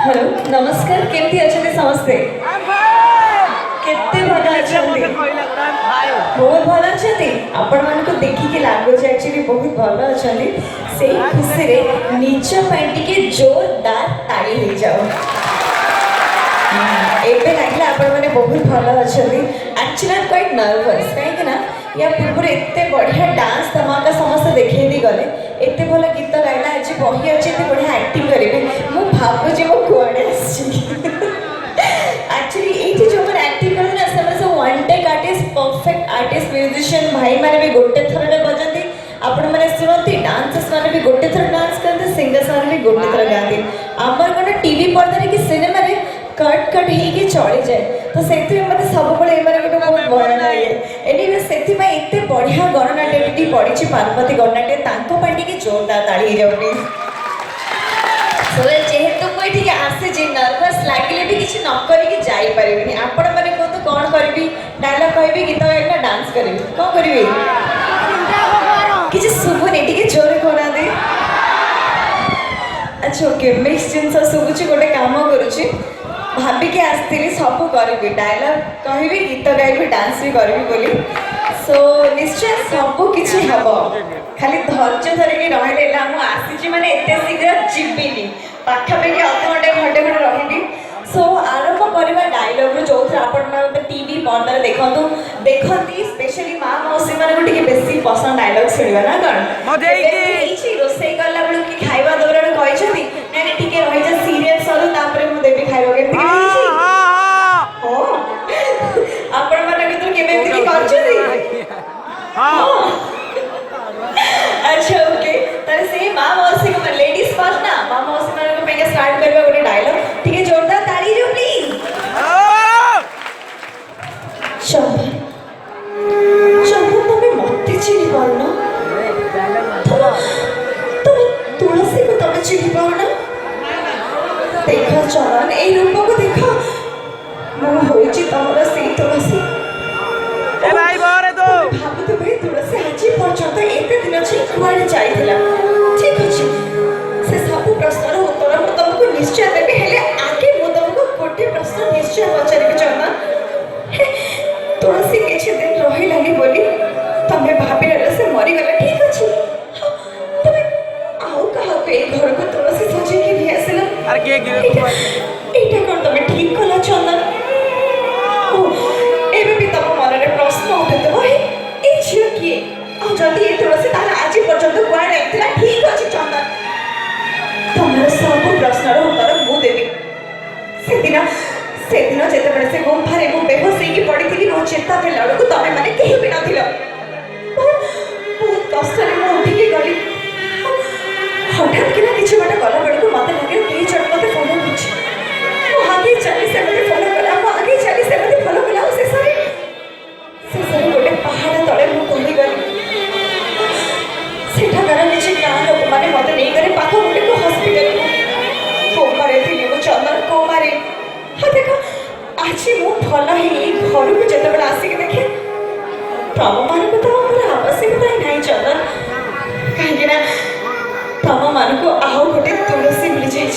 hello नमस्कार केमती अच्छे समस्ते केते भल अच्छे बहुत भल अच्छे आपण मान को देखिए लगुच एक्चुअली बहुत भल अच्छे से खुशी रे निज टे जोरदार ताली हो जाओ एबे लगे आपण मैंने बहुत भल अच्छे एक्चुअली क्वाइट नर्वस कहीं या पूर्व एत बढ़िया डांस धमाका समस्त देखी गले एत भल गीत गाइला आज बही अच्छे बढ़िया एक्टिंग करेंगे मुझे भावुची मो कुआड़े एक्चुअली ये जो मैंने एक्टिंग करें ना से one take artist perfect artist musician भाई मैंने भी गोटे थर बजाती आपण मैंने शुणती डांसर्स मैंने भी गोटे थर डांस करते सिंगर्स मैंने भी गोटे थर गाती आमर कौन टीवी पर्दा कि सिनेमा कट कट हो चली जाए तो से मतलब सब गोटे बहुत भल लगे एनिवे से एत बढ़िया गणनाट्य पड़ी पार्वती गणनाट्य टे जोरदार ताली हो जाऊनी जेहेतु कोई आसे नर्वस लगे भी किसी न करें आपण मैंने कहते कौन करी डायलॉग कहि गीत गाइना डांस करी कौन करी किसी शुभुनि टे जोर करा दे अच्छा ओके मिक्स जिन शुभुची गोटे कम करुच्ची भाविकी आसती सब करी डायलॉग कहि गीत गाइबी डांस भी करी बोली सो निश्चय सब किसी हम खाली धैर्य धरिकी रही आसी मैंने एत शीघ्र जीविनी पाखापाखि अधघंटे घंटे खंडे रही सो आरंभ करवा डायलॉग जो आप टीवी पर्दा देखती स्पेशली माँ मौसी मान बेसी पसंद डायलॉग शुणा ना कौन रोसे कला बेलू कि खाଇବା दौरान कहते ना टे रही सीरियल सरू तापर मुझे देवी खाଇବା आपण अच्छा ओके तारे से माँ मौसी को लेडीज फर्स्ट ना माँ मौसी मान को स्टार्ट करबा गोटे डायलॉग ठीक है जोरदार ताली जो प्लीज शंभर शंभर तुम्हें मत चिन्ह पारना तुम्हें तुलसी को तुम्हें चिन्ह पारना देखा चरण ए रूप को देखा मो होइची तमरा से तुलसी ए भाई बारे तो भाबुते भाई तुलसी आज पर्यंत एते दिन छी कुआडे जाइथिला ठीक अछि से सब प्रश्नर उत्तर मु तुमको निश्चय देबे हेले आगे मु तुमको गोटे प्रश्न निश्चय पचारिबे चंदा तुलसी किछि दिन रही लानी बोली तमे भाबिला से मरी गला ठीक अछि तमे आउ कहा के घर को तुलसी सजे के भी आसला अरे के गिरे एटा कोन तमे ठीक कला चंदा एबे भी तम मन रे प्रश्न उठते भाई ए झियो किए आ जदी ए तुलसी ताला आज पर्यंत कुआ रहतिला ठीक अछि चंदा तमर सब प्रश्नर उत्तर मु देबी सेदिन जेतेबेले से गुंफारे मु बेहोश होइकी पड़ीथिली मो चेता भेला बेलू तमे माने केही भी नथिलो बहुत कष्ट रे मु उठिकी गली हठात किना किछि बाटा गला बेलू मते लगे केही जण मते फॉलो करछि मु आगे चली से मते फॉलो कला मु आगे चली से मते फॉलो कला से सारे गोटे पहाड़ तले मु पहुंची गली सेठाकार किछि गाँ लोक माने मते नै करे पाख गोटे को हॉस्पिटल कोमारे थिली मु चंदन कोमारे हाँ देखो आज मु भल ही घर को जिते आसिक देखे तम मान को तो मोर आवश्यकता ही नहीं चंदन कहीं तम मान को आउ गोटे तुलसी मिल जाए